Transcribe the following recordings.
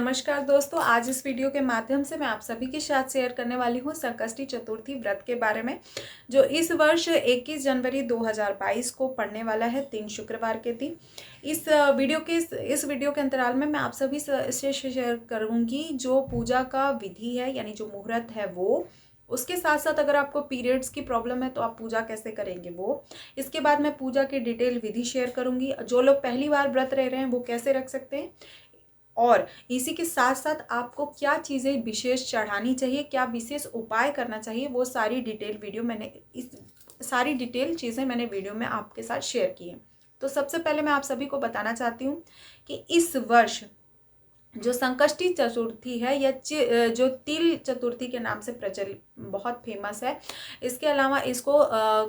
नमस्कार दोस्तों, आज इस वीडियो के माध्यम से मैं आप सभी के साथ शेयर करने वाली हूँ संकष्टी चतुर्थी व्रत के बारे में, जो इस वर्ष 21 जनवरी 2022 को पड़ने वाला है 3 शुक्रवार के दिन। इस वीडियो के अंतराल में मैं आप सभी से शेयर करूँगी जो पूजा का विधि है, यानी जो मुहूर्त है वो। उसके साथ साथ अगर आपको पीरियड्स की प्रॉब्लम है तो आप पूजा कैसे करेंगे वो। इसके बाद मैं पूजा की डिटेल विधि शेयर करूँगी। जो लोग पहली बार व्रत रह रहे हैं वो कैसे रख सकते हैं, और इसी के साथ साथ आपको क्या चीज़ें विशेष चढ़ानी चाहिए, क्या विशेष उपाय करना चाहिए, वो सारी डिटेल चीज़ें मैंने वीडियो में आपके साथ शेयर की हैं। तो सबसे पहले मैं आप सभी को बताना चाहती हूँ कि इस वर्ष जो संकष्टी चतुर्थी है या जो तिल चतुर्थी के नाम से प्रचलित बहुत फेमस है। इसके अलावा इसको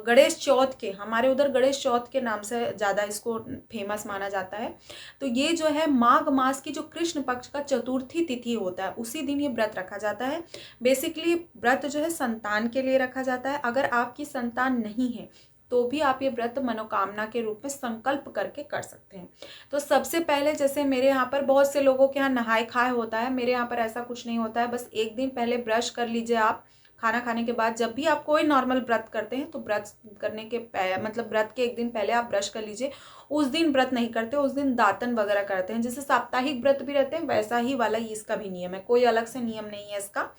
गणेश चौथ के, हमारे उधर गणेश चौथ के नाम से ज़्यादा इसको फेमस माना जाता है। तो ये जो है माघ मास की जो कृष्ण पक्ष का चतुर्थी तिथि होता है उसी दिन ये व्रत रखा जाता है। बेसिकली व्रत जो है संतान के लिए रखा जाता है। अगर आपकी संतान नहीं है तो भी आप ये व्रत मनोकामना के रूप में संकल्प करके कर सकते हैं। तो सबसे पहले, जैसे मेरे यहाँ पर बहुत से लोगों के यहाँ नहाय खाए होता है, मेरे यहाँ पर ऐसा कुछ नहीं होता है। बस एक दिन पहले ब्रश कर लीजिए आप। खाना खाने के बाद जब भी आप कोई नॉर्मल व्रत करते हैं तो व्रत करने के व्रत के एक दिन पहले आप ब्रश कर लीजिए। उस दिन व्रत नहीं करते, उस दिन दातन वगैरह करते हैं। जैसे साप्ताहिक व्रत भी रहते हैं वैसा ही वाला इसका भी नियम है, कोई अलग से नियम नहीं है इसका।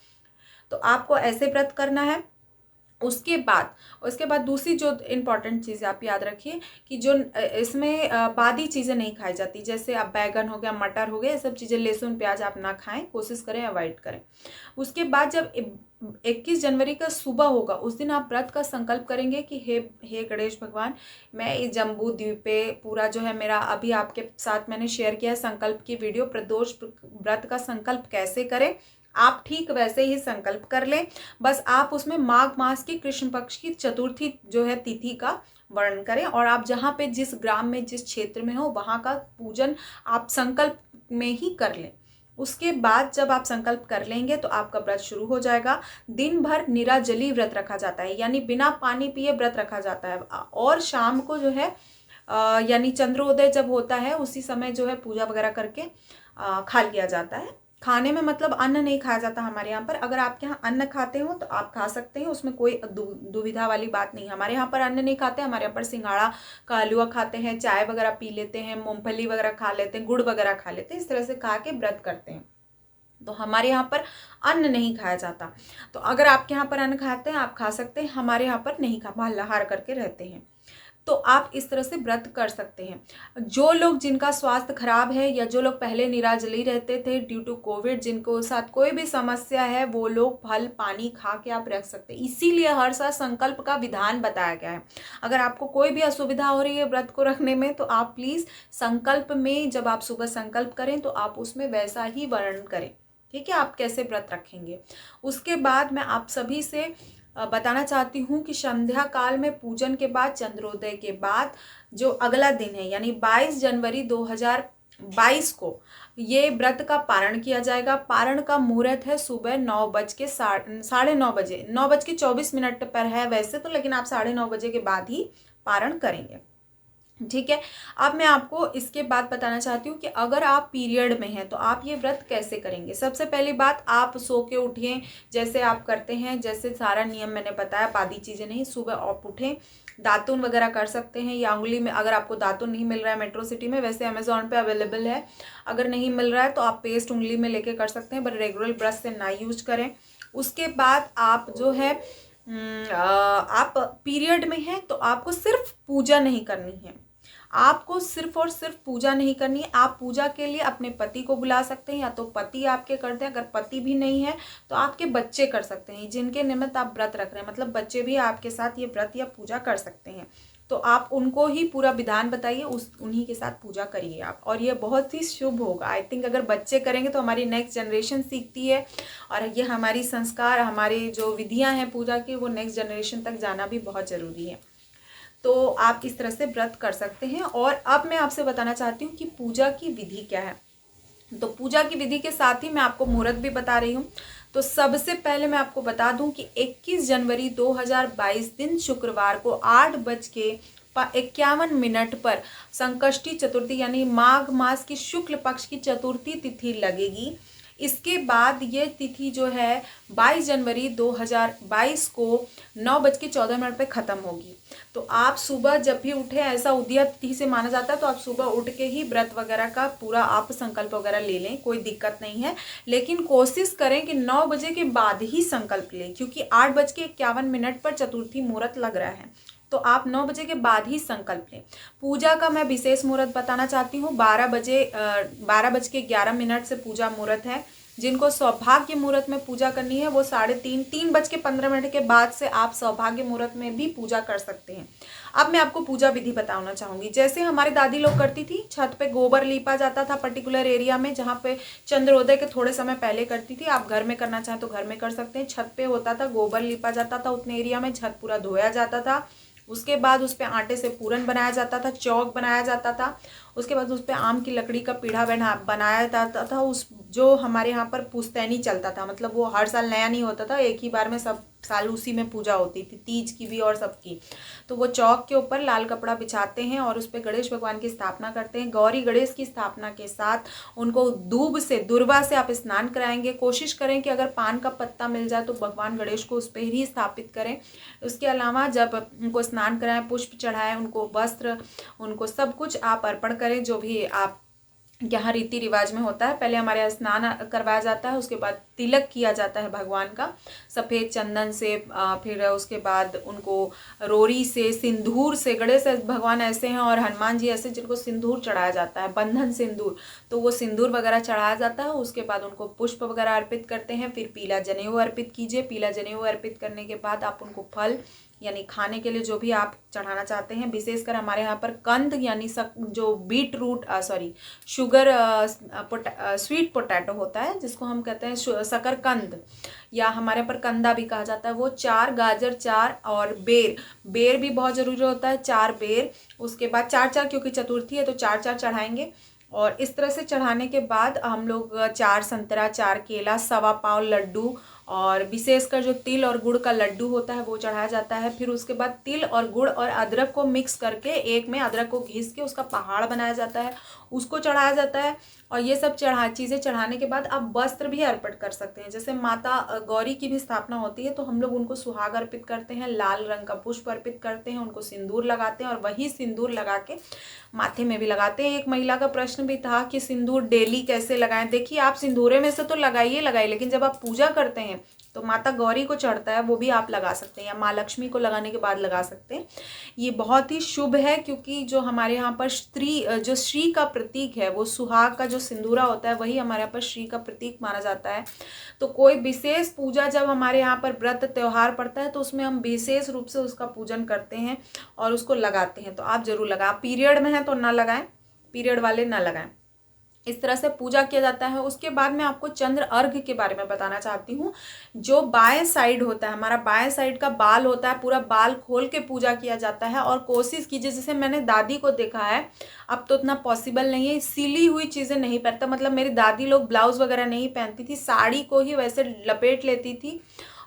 तो आपको ऐसे व्रत करना है। उसके बाद दूसरी जो इम्पॉर्टेंट चीज़ आप याद रखिए कि जो इसमें बादी चीज़ें नहीं खाई जाती, जैसे आप बैगन हो गया, मटर हो गया, ये सब चीज़ें, लहसुन प्याज आप ना खाएं, कोशिश करें अवॉइड करें। उसके बाद जब 21 जनवरी का सुबह होगा उस दिन आप व्रत का संकल्प करेंगे कि हे गणेश भगवान, मैं इस जम्बू द्वीप पे पूरा जो है मेरा, अभी आपके साथ मैंने शेयर किया है संकल्प की वीडियो, प्रदोष व्रत का संकल्प कैसे करें, आप ठीक वैसे ही संकल्प कर लें। बस आप उसमें माघ मास की कृष्ण पक्ष की चतुर्थी जो है तिथि का वर्णन करें, और आप जहाँ पे जिस ग्राम में जिस क्षेत्र में हो वहाँ का पूजन आप संकल्प में ही कर लें। उसके बाद जब आप संकल्प कर लेंगे तो आपका व्रत शुरू हो जाएगा। दिन भर निराजली व्रत रखा जाता है, यानी बिना पानी पिए व्रत रखा जाता है। और शाम को जो है यानी चंद्रोदय जब होता है उसी समय जो है पूजा वगैरह करके खा लिया जाता है। खाने में मतलब अन्न नहीं खाया जाता हमारे यहाँ पर। अगर आपके यहाँ अन्न खाते हो तो आप खा सकते हैं, उसमें कोई दुविधा वाली बात नहीं। हमारे यहाँ पर अन्न नहीं खाते, हमारे यहाँ पर सिंघाड़ा का हलवा खाते हैं, चाय वगैरह पी लेते हैं, मूंगफली वगैरह खा लेते हैं, गुड़ वगैरह खा लेते हैं, इस तरह से खा के व्रत करते हैं। तो हमारे यहाँ पर अन्न नहीं खाया जाता। तो अगर आपके यहाँ पर अन्न खाते हैं आप खा सकते हैं, हमारे यहाँ पर नहीं खा, मांसाहार करके रहते हैं। तो आप इस तरह से व्रत कर सकते हैं। जो लोग, जिनका स्वास्थ्य खराब है या जो लोग पहले निराजली रहते थे ड्यू टू कोविड, जिनको साथ कोई भी समस्या है, वो लोग फल पानी खा के आप रख सकते हैं। इसीलिए हर साल संकल्प का विधान बताया गया है। अगर आपको कोई भी असुविधा हो रही है व्रत को रखने में तो आप प्लीज़ संकल्प में, जब आप सुबह संकल्प करें तो आप उसमें वैसा ही वर्णन करें, ठीक है, आप कैसे व्रत रखेंगे। उसके बाद मैं आप सभी से बताना चाहती हूँ कि संध्या काल में पूजन के बाद, चंद्रोदय के बाद जो अगला दिन है यानी 22 जनवरी 2022 को ये व्रत का पारण किया जाएगा। पारण का मुहूर्त है सुबह 9:09 बजे, 9:24 पर है वैसे तो, लेकिन आप 9:30 बजे के बाद ही पारण करेंगे, ठीक है। अब मैं आपको इसके बाद बताना चाहती हूँ कि अगर आप पीरियड में हैं तो आप ये व्रत कैसे करेंगे। सबसे पहली बात, आप सो के उठें जैसे आप करते हैं, जैसे सारा नियम मैंने बताया, बादी चीज़ें नहीं। सुबह आप उठें, दातुन वगैरह कर सकते हैं, या उंगली में, अगर आपको दातुन नहीं मिल रहा है मेट्रो सिटी में, वैसे अमेजोन पे अवेलेबल है, अगर नहीं मिल रहा है तो आप पेस्ट उंगली में लेके कर सकते हैं, बट रेगुलर ब्रश से ना यूज करें। उसके बाद आप जो है आप पीरियड में हैं तो आपको सिर्फ पूजा नहीं करनी है, आपको सिर्फ और सिर्फ पूजा नहीं करनी है। आप पूजा के लिए अपने पति को बुला सकते हैं, या तो पति आपके करते हैं, अगर पति भी नहीं है तो आपके बच्चे कर सकते हैं, जिनके निमित्त आप व्रत रख रहे हैं, मतलब बच्चे भी आपके साथ ये व्रत या पूजा कर सकते हैं। तो आप उनको ही पूरा विधान बताइए, उन्हीं के साथ पूजा करिए आप, और ये बहुत ही शुभ होगा। आई थिंक अगर बच्चे करेंगे तो हमारी नेक्स्ट जनरेशन सीखती है, और ये हमारी संस्कार, हमारी जो विधियाँ हैं पूजा की, वो नेक्स्ट जनरेशन तक जाना भी बहुत ज़रूरी है। तो आप इस तरह से व्रत कर सकते हैं। और अब मैं आपसे बताना चाहती हूँ कि पूजा की विधि क्या है। तो पूजा की विधि के साथ ही मैं आपको मुहूर्त भी बता रही हूँ। तो सबसे पहले मैं आपको बता दूं कि 21 जनवरी 2022 दिन शुक्रवार को 8:51 पर संकष्टी चतुर्थी यानी माघ मास की शुक्ल पक्ष की चतुर्थी तिथि लगेगी। इसके बाद ये तिथि जो है 22 जनवरी 2022 को 9:14 पे ख़त्म होगी। तो आप सुबह जब भी उठे, ऐसा उदया तिथि से माना जाता है, तो आप सुबह उठ के ही व्रत वगैरह का पूरा आप संकल्प वगैरह ले लें, कोई दिक्कत नहीं है। लेकिन कोशिश करें कि 9 बजे के बाद ही संकल्प लें, क्योंकि 8:51 पर चतुर्थी मुहूर्त लग रहा है। तो आप 9 बजे के बाद ही संकल्प लें। पूजा का मैं विशेष मुहूर्त बताना चाहती हूँ। 12:11 से पूजा मुहूर्त है। जिनको सौभाग्य मुहूर्त में पूजा करनी है वो 3:15 के बाद से आप सौभाग्य मुहूर्त में भी पूजा कर सकते हैं। अब मैं आपको पूजा विधि बताना चाहूँगी। जैसे हमारी दादी लोग करती थी, छत पे गोबर लीपा जाता था पर्टिकुलर एरिया में, जहाँ पे चंद्रोदय के थोड़े समय पहले करती थी। आप घर में करना चाहें तो घर में कर सकते हैं। छत पे होता था, गोबर लीपा जाता था, उतने एरिया में छत पूरा धोया जाता था। उसके बाद उस पर आटे से पूरन बनाया जाता था, चौक बनाया जाता था। उसके बाद उस पर आम की लकड़ी का पीढ़ा बनाया जाता था। उस जो हमारे यहाँ पर पुश्तैनी चलता था, मतलब वो हर साल नया नहीं होता था, एक ही बार में सब साल उसी में पूजा होती थी, तीज की भी और सबकी। तो वो चौक के ऊपर लाल कपड़ा बिछाते हैं और उस पर गणेश भगवान की स्थापना करते हैं। गौरी गणेश की स्थापना के साथ उनको दूर्वा से आप स्नान कराएंगे। कोशिश करें कि अगर पान का पत्ता मिल जाए तो भगवान गणेश को उस पर ही स्थापित करें। उसके अलावा जब उनको स्नान कराएं, पुष्प चढ़ाएं, उनको वस्त्र, उनको सब कुछ आप अर्पण करें, जो भी आप यहाँ रीति रिवाज में होता है। पहले हमारे यहाँ स्नान करवाया जाता है, उसके बाद तिलक किया जाता है भगवान का सफ़ेद चंदन से। फिर उसके बाद उनको रोरी से, सिंदूर से, गणेश भगवान ऐसे हैं और हनुमान जी ऐसे जिनको सिंदूर चढ़ाया जाता है, बंधन सिंदूर, तो वो सिंदूर वगैरह चढ़ाया जाता है। उसके बाद उनको पुष्प वगैरह अर्पित करते हैं। फिर पीला जनेऊ अर्पित कीजिए। पीला जनेऊ अर्पित करने के बाद आप उनको फल यानी खाने के लिए जो भी आप चढ़ाना चाहते हैं, विशेषकर हमारे यहाँ पर कंद यानी जो beetroot sugar sweet potato होता है, जिसको हम कहते हैं शकरकंद, या हमारे पर कंदा भी कहा जाता है, वो 4 गाजर, 4 और बेर भी बहुत ज़रूरी होता है, 4 बेर। उसके बाद 4 क्योंकि चतुर्थी है तो 4 चढ़ाएंगे। और इस तरह से चढ़ाने के बाद हम लोग 4 संतरा, 4 केला, 1.25 पाव लड्डू, और विशेषकर जो तिल और गुड़ का लड्डू होता है वो चढ़ाया जाता है। फिर उसके बाद तिल और गुड़ और अदरक को मिक्स करके, एक में अदरक को घिस के उसका पहाड़ बनाया जाता है, उसको चढ़ाया जाता है। और ये सब चीज़ें चढ़ाने के बाद आप वस्त्र भी अर्पित कर सकते हैं। जैसे माता गौरी की भी स्थापना होती है तो हम लोग उनको सुहाग अर्पित करते हैं, लाल रंग का पुष्प अर्पित करते हैं, उनको सिंदूर लगाते हैं और वही सिंदूर लगा के माथे में भी लगाते हैं। एक महिला का प्रश्न भी था कि सिंदूर डेली कैसे लगाएं। देखिए, आप सिंदूरे में से तो लगाइए, लेकिन जब आप पूजा करते हैं तो माता गौरी को चढ़ता है, वो भी आप लगा सकते हैं, या माँ लक्ष्मी को लगाने के बाद लगा सकते हैं। ये बहुत ही शुभ है, क्योंकि जो हमारे यहाँ पर जो श्री का प्रतीक है, वो सुहाग का जो सिंदूरा होता है वही हमारे यहाँ पर श्री का प्रतीक माना जाता है। तो कोई विशेष पूजा जब हमारे यहाँ पर व्रत त्यौहार पड़ता है तो उसमें हम विशेष रूप से उसका पूजन करते हैं और उसको लगाते हैं। तो आप जरूर लगाएं। पीरियड में है तो ना लगाएं, पीरियड वाले ना लगाएं। इस तरह से पूजा किया जाता है। उसके बाद मैं आपको चंद्र अर्घ के बारे में बताना चाहती हूँ। जो बाएं साइड होता है, हमारा बाएं साइड का बाल होता है, पूरा बाल खोल के पूजा किया जाता है। और कोशिश कीजिए, जैसे मैंने दादी को देखा है, अब तो उतना पॉसिबल नहीं है, सिली हुई चीज़ें नहीं पहनता, मतलब मेरी दादी लोग ब्लाउज वगैरह नहीं पहनती थी, साड़ी को ही वैसे लपेट लेती थी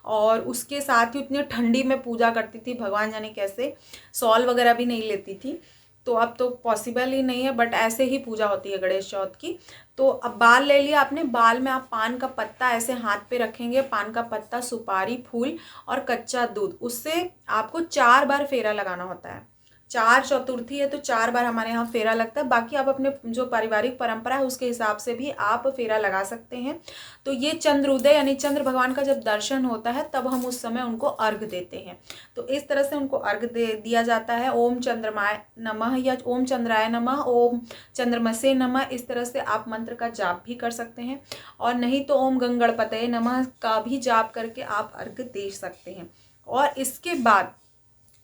और उसके साथ ही उतनी ठंडी में पूजा करती थी, भगवान जाने कैसे, शॉल वगैरह भी नहीं लेती थी। तो अब तो पॉसिबल ही नहीं है, बट ऐसे ही पूजा होती है गणेश चौथ की। तो अब बाल ले लिया आपने, बाल में आप पान का पत्ता ऐसे हाथ पे रखेंगे, पान का पत्ता, सुपारी, फूल और कच्चा दूध, उससे आपको 4 बार फेरा लगाना होता है। 4 चतुर्थी है तो 4 बार हमारे यहाँ फेरा लगता है। बाकी आप अपने जो पारिवारिक परंपरा है उसके हिसाब से भी आप फेरा लगा सकते हैं। तो ये चंद्रोदय यानी चंद्र भगवान का जब दर्शन होता है तब हम उस समय उनको अर्घ देते हैं। तो इस तरह से उनको अर्घ दिया जाता है। ओम चंद्रमाय नमः या ओम चंद्राय नमः, ओम चंद्रमसे नमः, इस तरह से आप मंत्र का जाप भी कर सकते हैं। और नहीं तो ओम गंगणपतये नमः का भी जाप करके आप अर्घ दे सकते हैं। और इसके बाद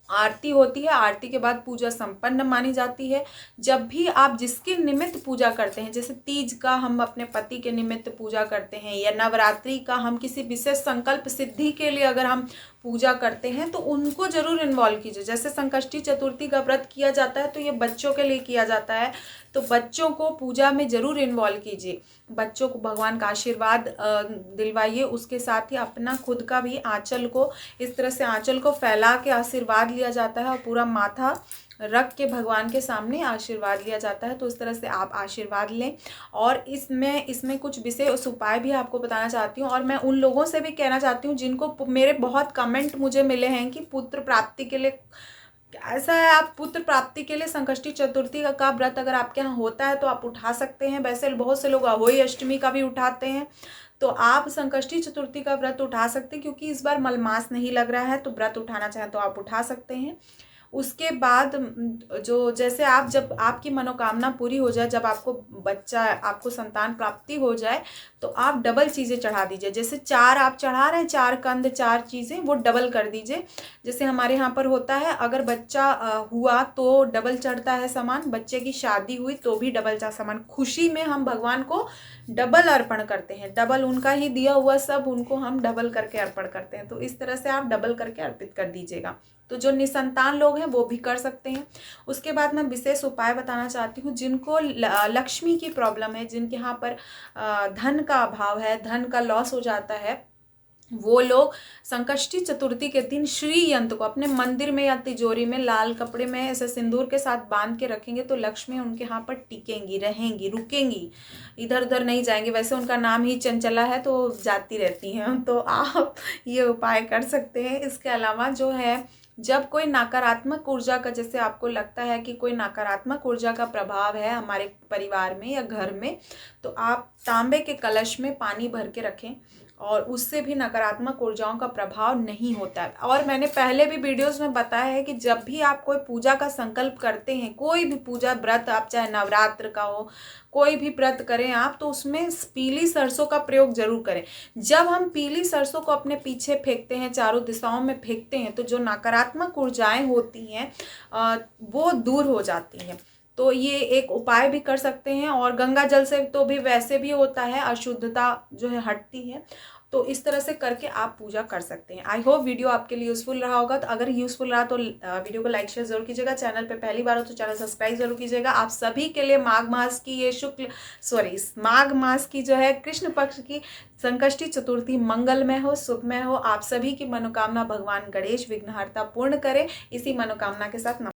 आरती होती है। आरती के बाद पूजा संपन्न मानी जाती है। जब भी आप जिसके निमित्त पूजा करते हैं, जैसे तीज का हम अपने पति के निमित्त पूजा करते हैं, या नवरात्रि का हम किसी विशेष संकल्प सिद्धि के लिए अगर हम पूजा करते हैं, तो उनको जरूर इन्वॉल्व कीजिए। जैसे संकष्टी चतुर्थी का व्रत किया जाता है तो ये बच्चों के लिए किया जाता है, तो बच्चों को पूजा में जरूर इन्वॉल्व कीजिए। बच्चों को भगवान का आशीर्वाद दिलवाइए। उसके साथ ही अपना खुद का भी आंचल को, इस तरह से आंचल को फैला के आशीर्वाद लिया जाता है और पूरा माथा रख के भगवान के सामने आशीर्वाद लिया जाता है। तो इस तरह से आप आशीर्वाद लें। और इसमें कुछ विशेष उपाय भी आपको बताना चाहती हूँ। और मैं उन लोगों से भी कहना चाहती हूँ जिनको मेरे बहुत कमेंट मुझे मिले हैं कि पुत्र प्राप्ति के लिए ऐसा है, आप पुत्र प्राप्ति के लिए संकष्टी चतुर्थी का व्रत अगर आपके यहाँ होता है तो आप उठा सकते हैं। वैसे बहुत से लोग अहोई अष्टमी का भी उठाते हैं, तो आप संकष्टी चतुर्थी का व्रत उठा सकते हैं। क्योंकि इस बार मलमास नहीं लग रहा है, तो व्रत उठाना चाहें तो आप उठा सकते हैं। उसके बाद जो जैसे आप जब आपकी मनोकामना पूरी हो जाए, जब आपको संतान प्राप्ति हो जाए, तो आप डबल चीज़ें चढ़ा दीजिए। जैसे 4 आप चढ़ा रहे हैं, 4 कंद 4 चीज़ें, वो डबल कर दीजिए। जैसे हमारे यहाँ पर होता है, अगर बच्चा हुआ तो डबल चढ़ता है सामान, बच्चे की शादी हुई तो भी डबल चा सामान। खुशी में हम भगवान को डबल अर्पण करते हैं, डबल उनका ही दिया हुआ सब उनको हम डबल करके अर्पण करते हैं। तो इस तरह से आप डबल करके अर्पित कर दीजिएगा। तो जो निसंतान लोग हैं वो भी कर सकते हैं। उसके बाद मैं विशेष उपाय बताना चाहती हूँ। जिनको लक्ष्मी की प्रॉब्लम है, जिनके यहाँ पर धन का अभाव है, धन का लॉस हो जाता है, वो लोग संकष्टी चतुर्थी के दिन श्री यंत्र को अपने मंदिर में या तिजोरी में लाल कपड़े में ऐसे सिंदूर के साथ बांध के रखेंगे तो लक्ष्मी उनके यहाँ पर टिकेंगी, रहेंगी, रुकेंगी, इधर उधर नहीं जाएंगी। वैसे उनका नाम ही चंचला है तो जाती रहती हैं, तो आप ये उपाय कर सकते हैं। इसके अलावा जो है, जब कोई नकारात्मक ऊर्जा का, जैसे आपको लगता है कि कोई नकारात्मक ऊर्जा का प्रभाव है हमारे परिवार में या घर में, तो आप तांबे के कलश में पानी भर के रखें और उससे भी नकारात्मक ऊर्जाओं का प्रभाव नहीं होता है। और मैंने पहले भी वीडियोस में बताया है कि जब भी आप कोई पूजा का संकल्प करते हैं, कोई भी पूजा व्रत, आप चाहे नवरात्र का हो, कोई भी व्रत करें आप, तो उसमें पीली सरसों का प्रयोग जरूर करें। जब हम पीली सरसों को अपने पीछे फेंकते हैं, चारों दिशाओं में फेंकते हैं, तो जो नकारात्मक ऊर्जाएं होती हैं वो दूर हो जाती हैं। तो ये एक उपाय भी कर सकते हैं। और गंगा जल से तो भी वैसे भी होता है, अशुद्धता जो है हटती है। तो इस तरह से करके आप पूजा कर सकते हैं। आई होप वीडियो आपके लिए यूज़फुल रहा होगा। तो अगर यूज़फुल रहा तो वीडियो को लाइक शेयर जरूर कीजिएगा। चैनल पे पहली बार हो तो चैनल सब्सक्राइब जरूर कीजिएगा। आप सभी के लिए माघ मास की ये माघ मास की जो है कृष्ण पक्ष की संकष्टी चतुर्थी मंगलमय हो, सुखमय हो। आप सभी की मनोकामना भगवान गणेश विघ्नहर्ता पूर्ण करें। इसी मनोकामना के साथ